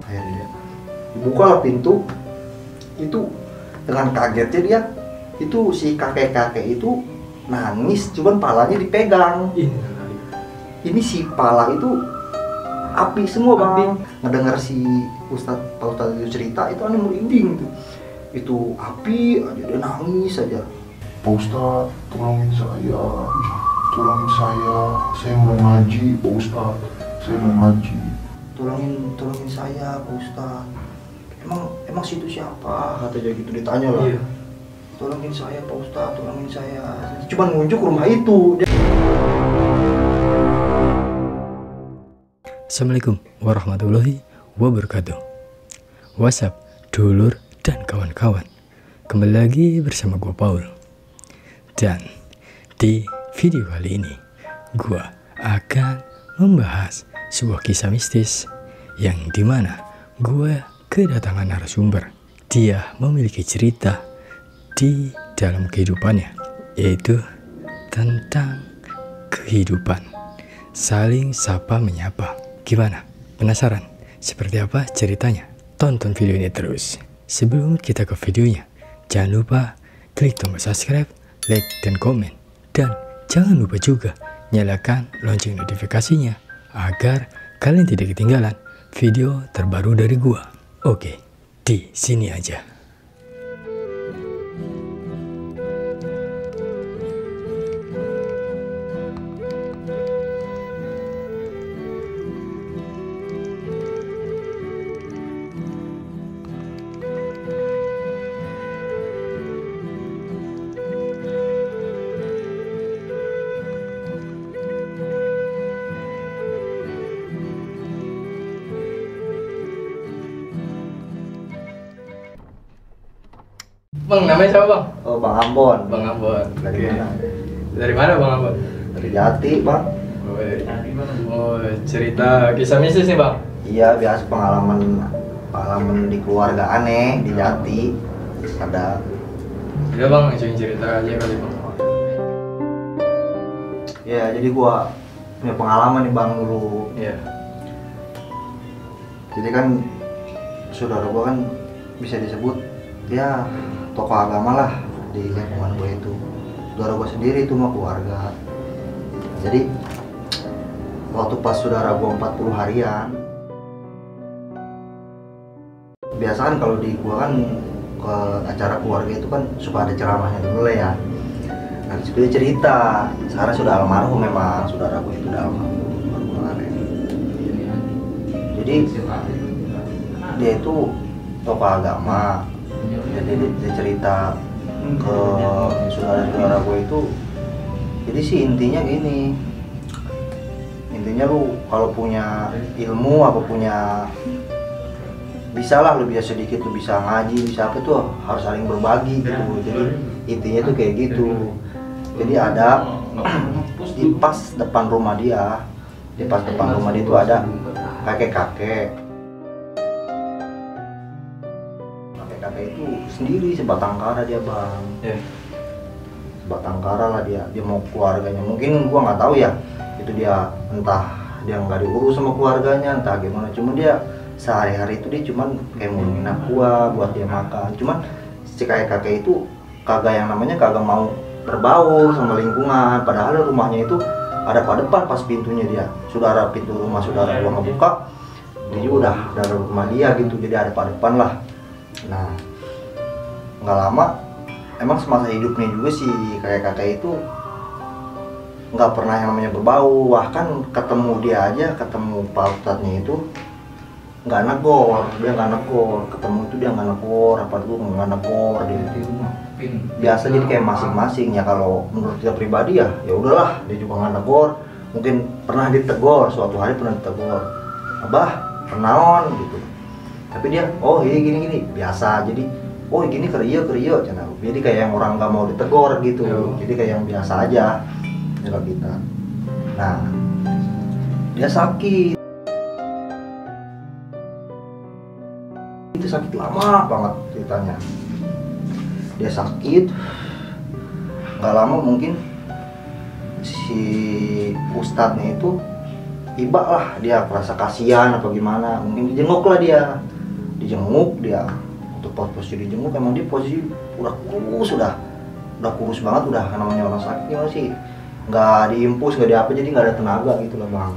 Akhirnya dibuka pintu, itu dengan kagetnya dia, itu si kakek-kakek itu nangis, cuman palanya dipegang. Ini si pala itu api semua bang. Ngedenger si Pak Ustadz itu cerita, itu aneh merinding tuh. Itu api aja, dia nangis aja. Pak Ustadz, tolongin saya mau ngaji, Pak Ustadz, saya mau ngaji. Tolongin saya, Pak Ustadz. Emang situ siapa? Katanya gitu, ditanya lah. Iya. Tolongin saya, Pak Ustadz, tolongin saya. Cuman ngunjuk rumah itu. Assalamualaikum warahmatullahi wabarakatuh. WhatsApp, dulur dan kawan-kawan. Kembali lagi bersama gue Paul. Dan di video kali ini gue akan membahas sebuah kisah mistis yang dimana gue kedatangan narasumber. Dia memiliki cerita di dalam kehidupannya, yaitu tentang kehidupan saling sapa menyapa. Gimana? Penasaran? Seperti apa ceritanya? Tonton video ini terus. Sebelum kita ke videonya, jangan lupa klik tombol subscribe, like, dan komen. Dan jangan lupa juga nyalakan lonceng notifikasinya agar kalian tidak ketinggalan video terbaru dari gua. Oke, di sini aja. Bang, namanya siapa bang? Oh, Bang Ambon. Bang Ambon. Dari mana? Dari mana Bang Ambon? Dari Jati, Bang. Oh, cerita kisah mistis nih bang? Iya, biasa pengalaman di keluarga aneh di Jati. Ada. Iya bang, cerita aja kali bang. Ya, jadi gua punya pengalaman nih bang dulu. Iya. Jadi kan saudara gua kan bisa disebut ya tokoh agama lah di lingkungan gue itu. Saudara gue sendiri itu mah keluarga. Jadi waktu pas saudara gue 40 harian, biasa kan kalau di gue kan ke acara keluarga itu kan suka ada ceramahnya dulu lah ya. Nah disitu dia cerita, sekarang sudah almarhum memang saudara gue itu udah almarhum. Jadi dia itu tokoh agama. Jadi dia cerita ke saudara-saudara gue itu, jadi sih intinya gini, intinya lu kalau punya ilmu apa punya, bisa lah lu bisa sedikit, lu bisa ngaji, bisa apa tuh harus saling berbagi gitu. Jadi intinya tuh kayak gitu. Jadi ada di pas depan rumah dia, di pas depan rumah dia itu ada kakek-kakek itu sendiri sebatang kara dia bang. Sebatang kara lah dia mau keluarganya, mungkin gua nggak tahu ya itu dia, entah dia nggak diurus sama keluarganya entah gimana, cuma dia sehari-hari itu dia cuman kayak ngurungin gua buat dia makan. Cuman si kakek itu kagak mau berbaur sama lingkungan, padahal rumahnya itu ada pada depan pas pintunya dia, pintu rumah saudara gua ngebuka dia juga udah dari rumah dia gitu, jadi ada pada depan lah. Nah nggak lama emang semasa hidupnya juga sih kakek itu nggak pernah yang namanya berbau, bahkan ketemu dia aja, ketemu Pak Ustadznya itu nggak negor, dia nggak negor, ketemu itu dia nggak negor, apa tuh nggak negor dia itu biasa. Jadi kayak masing-masing ya, kalau menurut kita pribadi ya udahlah, dia juga nggak negor. Mungkin pernah ditegur, suatu hari pernah ditegur, abah pernaon gitu, tapi dia oh ini gini biasa. Jadi oh gini keriyo cina. Jadi kayak yang orang nggak mau ditegur gitu. Jadi kayak yang biasa aja kalau kita. Nah dia sakit, itu sakit lama banget ceritanya. Dia sakit nggak lama, mungkin si ustadznya itu iba lah, dia merasa kasihan apa gimana, mungkin dijenguk lah dia, untuk posisi dijenguk emang dia posisi udah kurus, udah kurus banget, udah namanya orang sakit gimana sih, nggak diimpus, nggak diapa, jadi nggak ada tenaga gitu lah bang.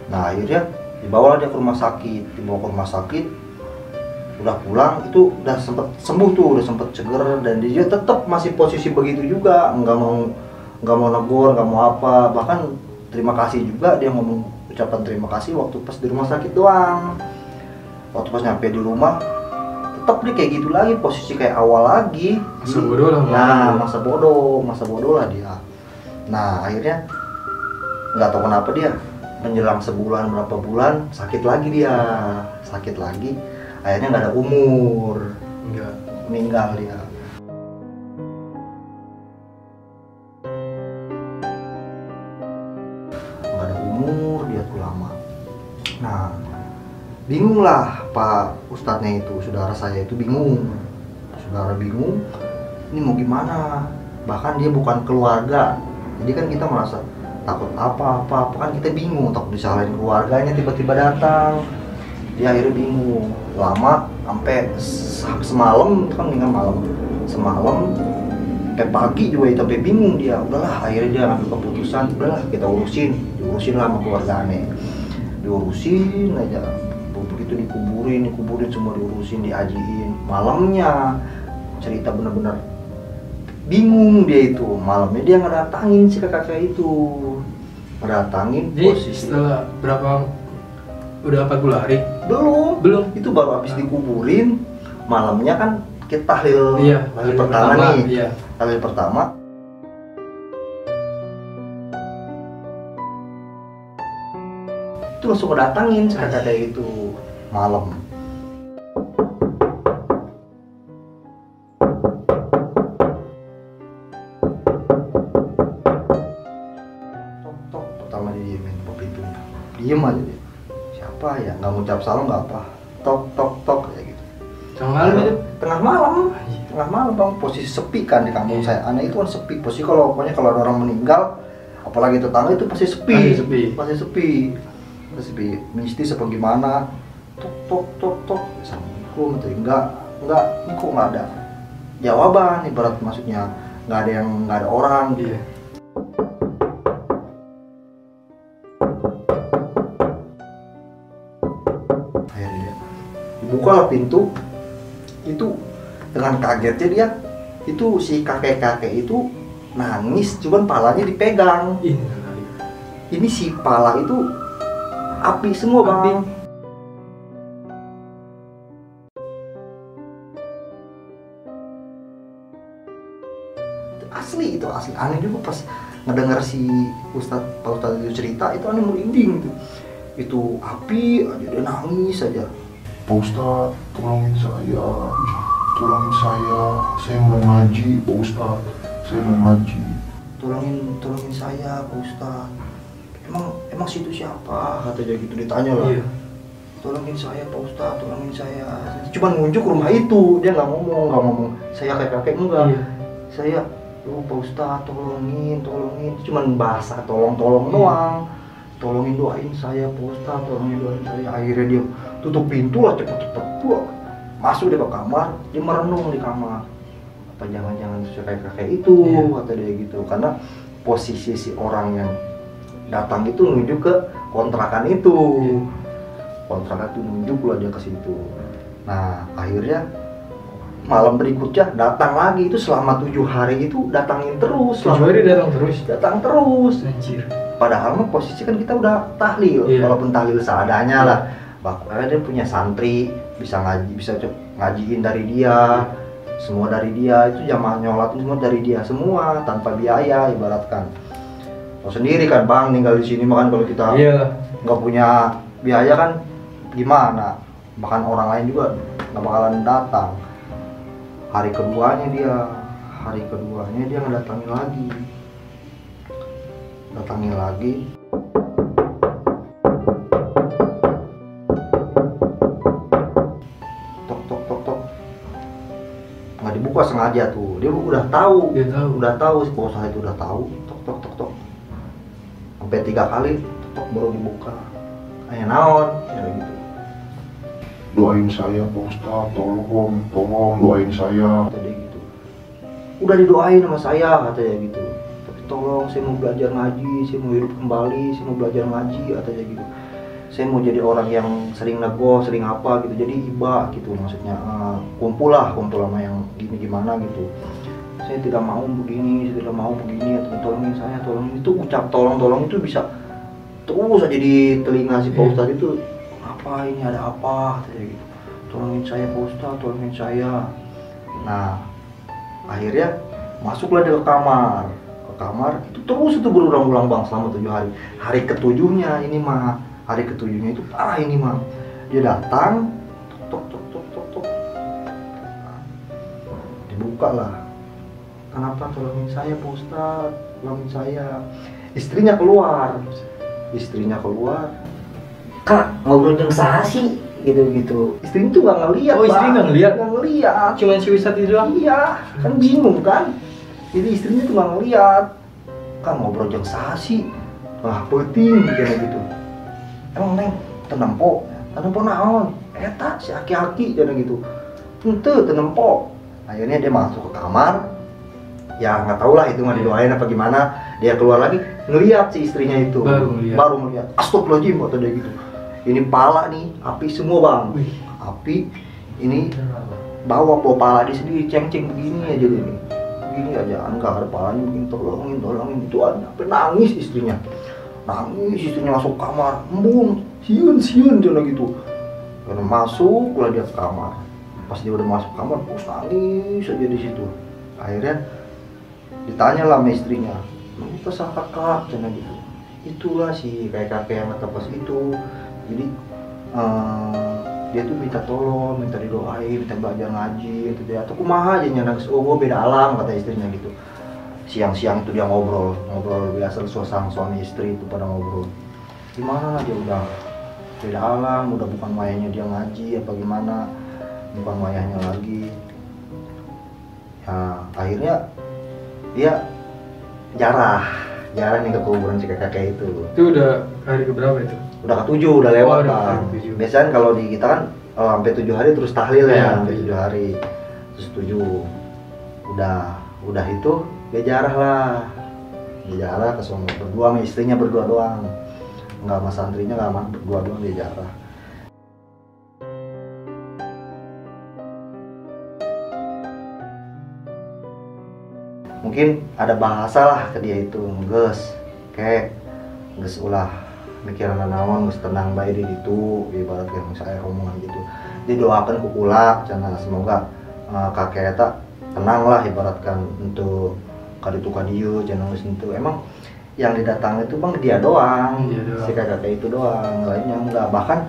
Nah akhirnya dibawa dia ke rumah sakit, udah pulang itu udah sempet sembuh tuh, udah sempet seger, dan dia tetap masih posisi begitu juga, nggak mau negur, nggak mau apa, bahkan terima kasih juga, dia ngomong ucapan terima kasih waktu pas di rumah sakit doang. Waktu pas nyampe di rumah tetap dia kayak gitu lagi, posisi kayak awal lagi. Masa bodoh lah. Nah, masa bodoh lah dia. Nah, akhirnya nggak tahu kenapa dia menjelang sebulan berapa bulan sakit lagi dia. Akhirnya nggak ada umur. Enggak. Meninggal dia. Nggak ada umur dia tuh lama. Nah, bingung lah Pak Ustadznya itu, saudara saya itu bingung. Ini mau gimana? Bahkan dia bukan keluarga, jadi kan kita merasa takut apa kan, kita bingung, takut disalahin keluarganya tiba-tiba datang. Dia akhirnya bingung lama, sampai semalam kan, meninggal malam, semalam sampai pagi juga itu sampai bingung dia. Udahlah, akhirnya dia ngambil keputusan, udahlah kita diurusin lah sama keluarganya, diurusin aja. Begitu dikuburin semua, diurusin, diajiin. Malamnya cerita bener-bener bingung dia itu, malamnya dia ngedatangin si kakak itu, posisi setelah berapa, udah 40 hari? Belum, itu baru habis dikuburin. Malamnya kan kita tahlil, tahlil pertama nih, tahlil pertama. Itu langsung ngedatangin si kakak itu malam. Tok, pertama didiemin pintunya, diem aja dia. Siapa ya, nggak ngucap salam nggak apa, tok kayak gitu. Tengah malam itu? Tengah malam bang, posisi sepi kan di kampung saya. Aneh itu kan sepi, posisi pokoknya kalau ada orang meninggal, apalagi tetangga itu pasti sepi. Mistis apa gimana, tok, assalamualaikum, itu enggak, ini kok nggak ada jawaban, ibarat maksudnya nggak ada orang gitu. Akhirnya dibuka lah pintu, itu dengan kagetnya dia, itu si kakek itu nangis, cuman palanya dipegang. Ini si pala itu api semua bang. Itu asli aneh juga pas ngedenger si Pak Ustadz itu cerita, itu aneh merinding tuh. Itu api aja, dia nangis aja. Pak Ustadz, tolongin saya mau ngaji, Pak Ustadz, saya mau ngaji. Tolongin saya, Pak Ustadz. Emang situ siapa? Kata dia gitu, ditanya lah. Iya. Tolongin saya Pak Ustadz, tolongin saya. Cuman ngunjuk rumah itu, dia nggak ngomong saya kayak kakek, enggak. Iya. Saya, Pak Ustadz tolongin. Cuman bahasa tolong doang. Tolongin, doain saya Pak Ustadz, tolongin doain saya. Akhirnya dia tutup pintu lah cepet-cepet. Masuk dia ke kamar, dia merenung di kamar. Apa jangan-jangan kayak kakek itu, kata dia gitu. Karena posisi si orang yang datang itu nunjuk ke kontrakan itu. Kontrakan itu nunjuk lah dia ke situ. Nah, akhirnya malam berikutnya datang lagi, itu selama 7 hari itu datangin terus. 7 hari datang terus. Anjir. Padahal mah posisi kan kita udah tahlil, walaupun tahlil seadanya lah. Bahkan dia punya santri, bisa ngajiin dari dia. Semua dari dia, itu jamaah nyolatin semua dari dia semua, tanpa biaya ibaratkan. Lo sendiri kan bang, tinggal di sini makan, kalau kita nggak punya biaya kan gimana, bahkan orang lain juga nggak bakalan datang. Hari keduanya dia ngedatangin lagi. Tok, nggak dibuka sengaja tuh, dia udah tahu si bos itu udah tahu. Tok, sampai 3 kali tok baru dibuka. Aya naon ya gitu. Doain saya Pak Ustadz, tolong doain saya. Kata dia gitu. Udah didoain sama saya katanya gitu. Tapi tolong saya mau belajar ngaji, saya mau hidup kembali, saya mau belajar ngaji katanya gitu. Saya mau jadi orang yang sering nego, sering apa gitu. Jadi iba gitu maksudnya kumpul sama yang gimana gitu. Saya tidak mau begini, saya tidak mau begini, tolongin saya, tolongin. Itu ucap tolong itu bisa terus aja di telinga si Pak Ustadz itu. Apa ini ada apa kayak gitu. Tolongin saya Pak Ustadz, tolongin saya. Nah, akhirnya masuklah dia ke kamar. Itu terus itu berulang-ulang bang selama 7 hari. Hari ketujuhnya ini mah, hari ketujuhnya itu parah ini mah. Dia datang, tok. Dibuka lah. Kenapa tolongin saya Pak Ustadz, tolongin saya. Istrinya keluar. Kak, ngobrol jeung saha sih? Gitu. Istrinya tuh nggak ngeliat. Oh, istri nggak ngeliat? Nggak ngeliat. Cuman si Wisata itu doang? Iya, kan bingung kan. Jadi istrinya tuh nggak ngeliat. Kak, ngobrol jeung saha sih? Wah, penting kayak gitu. Emang neng, tenempo naon? Eta si aki-aki jadi gitu. Henteu tenempo. Akhirnya dia masuk ke kamar. Ya nggak tahu lah itu nggak didoain apa gimana. Dia keluar lagi ngeliat si istrinya itu. Baru ngeliat. Astagfirullahaladzim kata dia gitu. Ini pala nih, api semua bang. Api ini bawa pala dia sendiri ceng-ceng begini aja ini. Begini aja, enggak ada palanya begini, tolongin itu aja. Sampai nangis istrinya masuk kamar, embung, siun dia gitu. Karena masuklah dia ke kamar. Pas dia udah masuk kamar, terus nangis aja di situ. Akhirnya ditanya lah sama istrinya, itu siapa kak? Cina gitu. Itulah si kakek yang kata pas itu. Jadi dia tuh minta tolong, minta didoain, minta belajar ngaji, gitu ya. Atau kumaha aja nangis. Oh, gue beda alam kata istrinya gitu. Siang-siang itu dia ngobrol biasa suasana suami istri itu pada ngobrol. Gimana lah dia udah beda alam, udah bukan wayahnya dia ngaji apa gimana, bukan wayahnya lagi. Ya akhirnya dia jarah nih ke kuburan si kakek itu. Itu udah hari keberapa itu? Udah ke-7, udah lewat udah bang. ke-7. Biasanya kalau di kita kan sampai 7 hari terus tahlil ya, sampai 7 iya. hari terus 7. Udah itu dia jarah ke sono berdua sama istrinya berdua doang. Enggak sama santrinya, enggak sama berdua doang dia jarah. Mungkin ada bahasa lah ke dia itu, geus ulah mikiran naon, geus tenang bae di ditu, ibarat kayak saya omongan gitu. Didoakan ku kula cenah semoga kakek eta tenang lah ibaratkan untuk kaditu kadieu cenah geus itu. Emang yang didatangi itu bang dia doang. Si kakek itu doang, lainnya enggak. Bahkan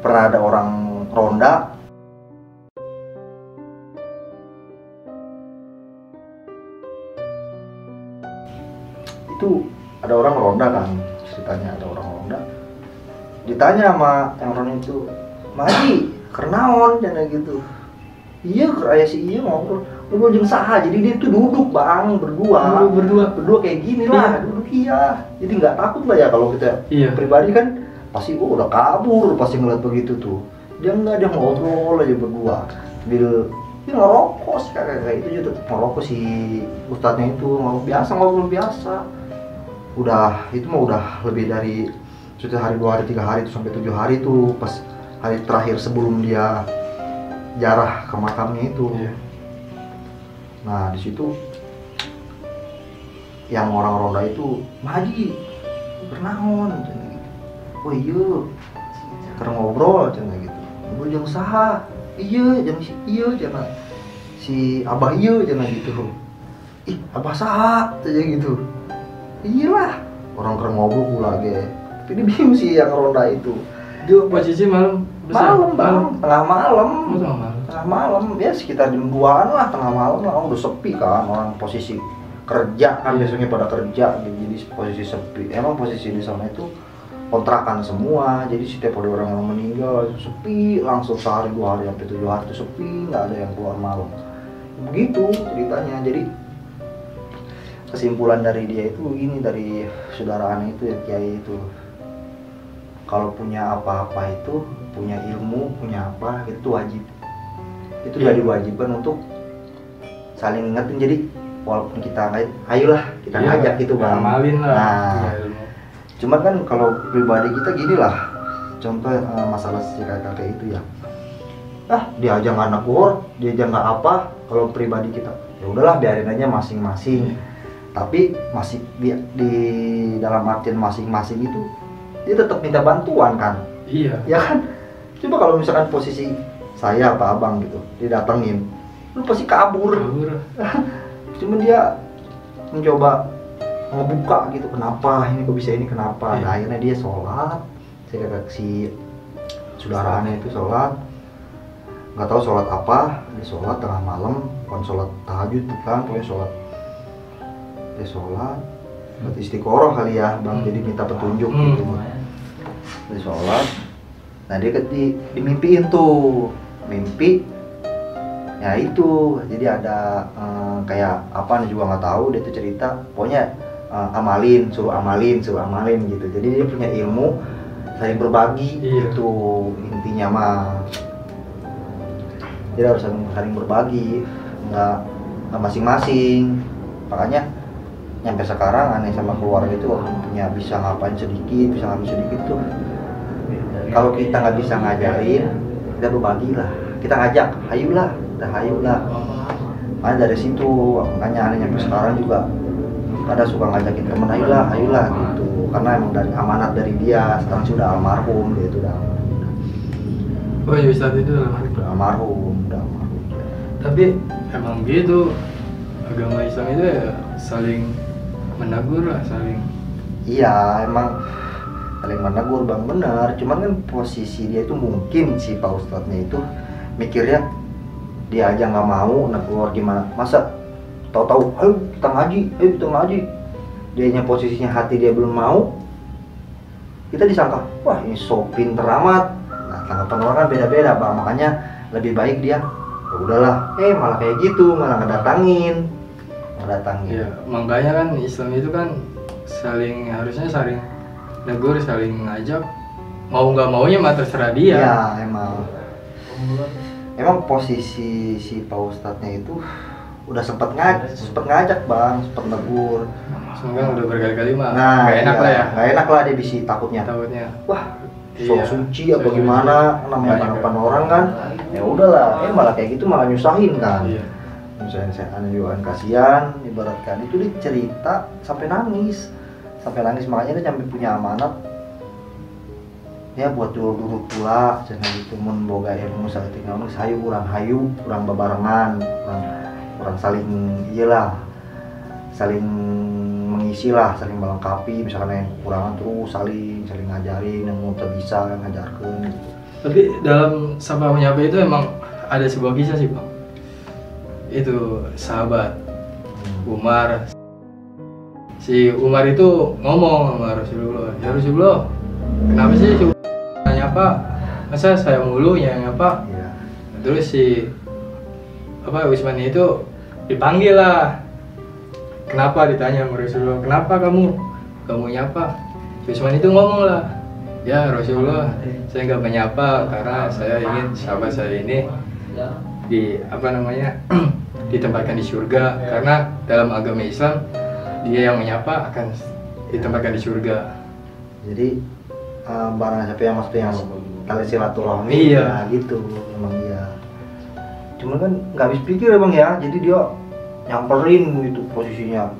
pernah ada orang ronda itu, ada orang ronda kan, ceritanya ada orang ronda ditanya sama yang ronda itu, Maji, kernaon jana gitu. Iya, keraya si iya ngobrol jeung saha. Jadi dia tuh duduk bang, berdua kayak gini lah, duduk iya. Jadi nggak takut lah ya kalau kita pribadi kan pasti udah kabur pasti ngeliat begitu tuh. Dia ngobrol aja berdua sambil dia ngerokok sih kayak itu juga tetap ngerokok si ustadznya itu ngobrol biasa. Udah itu mah udah lebih dari sudah hari 2 hari 3 hari itu sampai 7 hari tuh pas hari terakhir sebelum dia jarah ke makamnya itu. Nah di situ yang orang ronda itu, Maji bernaon gitu. Oh iya karena ngobrol cina gitu, ngobrol jeung saha. Iya jeung si abah iya cina gitu. Ih abah saha aja gitu. Iyalah orang keren ngobrol pula ge. Tapi dia bingung sih yang ronda itu. Dia posisi malam bang, tengah malam ya sekitar jam 2-an lah, tengah malam lah, udah sepi kan, orang posisi kerja kan biasanya pada kerja, jadi posisi sepi. Emang posisi di sana itu kontrakan semua, jadi setiap ada orang yang meninggal sepi, langsung sehari 2 hari sampai 7 hari itu sepi, nggak ada yang keluar malam. Begitu ceritanya. Jadi kesimpulan dari dia itu ini, dari saudaraan itu ya kiai itu, kalau punya apa-apa itu, punya ilmu, punya apa itu wajib. Itu udah diwajibkan untuk saling ingetin. Jadi walaupun kita ayolah kita ngajak gitu bang. Amalin lah. Nah, cuman kan kalau pribadi kita gini lah. Contoh masalah si kakek itu ya. Dia aja nggak negur, dia aja nggak apa. Kalau pribadi kita, ya udahlah biarin aja masing-masing. Tapi masih di dalam artian masing-masing itu dia tetap minta bantuan kan. Iya. Ya kan. Coba kalau misalkan posisi saya apa abang gitu, didatengin, lu pasti kabur. Cuman dia mencoba ngebuka gitu, kenapa ini kok bisa ini, kenapa. Nah, akhirnya dia sholat. Saya kata si saudaranya itu sholat, nggak tahu sholat apa, dia sholat tengah malam, bukan sholat tahajud bukan, pokoknya sholat. Dia sholat, buat istiqoroh kali ya bang, jadi minta petunjuk gitu. Dia sholat, nah dia dimimpiin tuh, mimpi ya itu, jadi ada kayak apa juga nggak tahu, dia tuh cerita, pokoknya suruh amalin gitu. Jadi dia punya ilmu, saling berbagi itu intinya mah. Dia harus saling berbagi, nggak masing-masing. Makanya nyampe sekarang aneh sama keluarga itu punya bisa ngapain sedikit tuh. Kalau kita nggak bisa ngajarin, kita berbagi lah, kita ngajak, hayulah. Makanya dari situ, makanya aneh nyampe sekarang juga kadang suka ngajakin temen, hayulah gitu. Karena emang dari amanat dari dia, sekarang sudah almarhum, dia itu udah almarhum. Oh iya, Ustadz itu udah almarhum. Tapi emang gitu, agama Islam itu ya saling menegur lah, Iya, emang saling menegur bang, benar. Cuman kan posisi dia itu mungkin si Pak Ustadznya itu mikirnya dia aja nggak mau negur gimana, masa tahu-tahu ayo kita ngaji. Dianya posisinya hati dia belum mau, kita disangka wah ini so pinter amat. Nah, tanggapan orang kan beda-beda bang, makanya lebih baik dia ya udahlah, malah kayak gitu, malah ngedatangin. Ya, makanya kan Islam itu kan harusnya saling negur, saling ngajak, mau nggak maunya mah terserah dia. Ya emang posisi si Pak Ustadznya itu udah sempet ngajak bang, sempet negur. Semoga udah berkali-kali mah nggak enak lah ya. Nggak enak lah dia bisa takutnya. Wah, suci apa gimana, namanya tanggapan orang kan. Ya udahlah, malah kayak gitu malah nyusahin kan. Nyusahin saya juga kasihan, ibaratkan itu dia cerita sampai nangis, makanya dia sampai punya amanat. Ya buat dulu pula, jangan gitu mun boga ilmu saling tinggal urang babarengan, urang saling saling mengisi lah, saling melengkapi. Misalkan yang kekurangan terus saling ngajarin, yang mau bisa ngajarkan. Tapi dalam Sapa Menyapa itu emang ada sebuah kisah sih bang. Itu sahabat Umar. Si Umar itu ngomong sama Rasulullah, ya Rasulullah, kenapa sih nyapa? Masa saya mulu yang nyapa? Terus si Utsman itu dipanggil lah. Kenapa ditanya sama Rasulullah, kenapa kamu nyapa? Utsman itu ngomong lah, ya Rasulullah, saya nggak menyapa karena saya ingin sahabat saya ini ditempatkan di surga, karena dalam agama Islam dia yang menyapa akan ditempatkan di surga. Jadi barang siapa yang maksudnya yang tali silaturahmi, nah gitu memang iya. Cuman kan nggak habis pikir ya bang ya, jadi dia nyamperin gitu posisinya.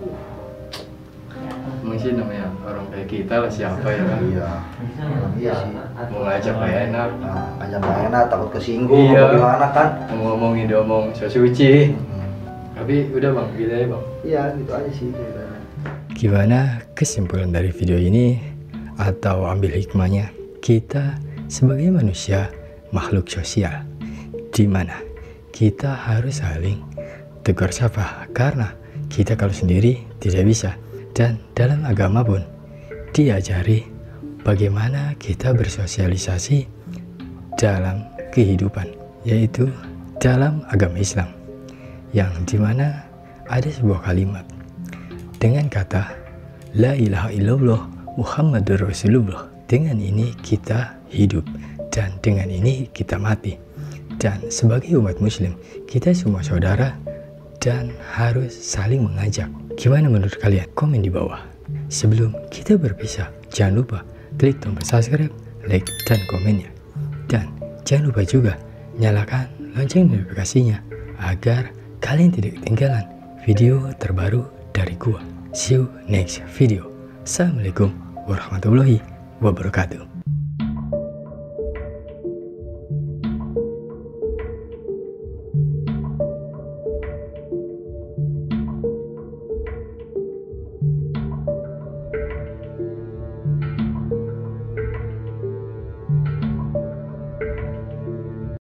Emang sih namanya orang kayak kita lah, siapa ya kan? Iya sih. Mau ngajak gak enak. Ngajak gak enak, takut kesinggung, gimana kan? Mau ngomongin dia omong so suci. Tapi udah bang, gitu aja bang. Iya gitu aja sih. Gimana kesimpulan dari video ini atau ambil hikmahnya? Kita sebagai manusia makhluk sosial, di mana kita harus saling tegur sapa, karena kita kalau sendiri tidak bisa. Dan dalam agama pun diajari bagaimana kita bersosialisasi dalam kehidupan, yaitu dalam agama Islam, yang dimana ada sebuah kalimat dengan kata La ilaha illallah Muhammadur Rasulullah, dengan ini kita hidup dan dengan ini kita mati. Dan sebagai umat muslim, kita semua saudara dan harus saling mengajak. Gimana menurut kalian? Komen di bawah. Sebelum kita berpisah, jangan lupa klik tombol subscribe, like, dan komennya. Dan jangan lupa juga nyalakan lonceng notifikasinya agar kalian tidak ketinggalan video terbaru dari gua. See you next video. Assalamualaikum warahmatullahi wabarakatuh.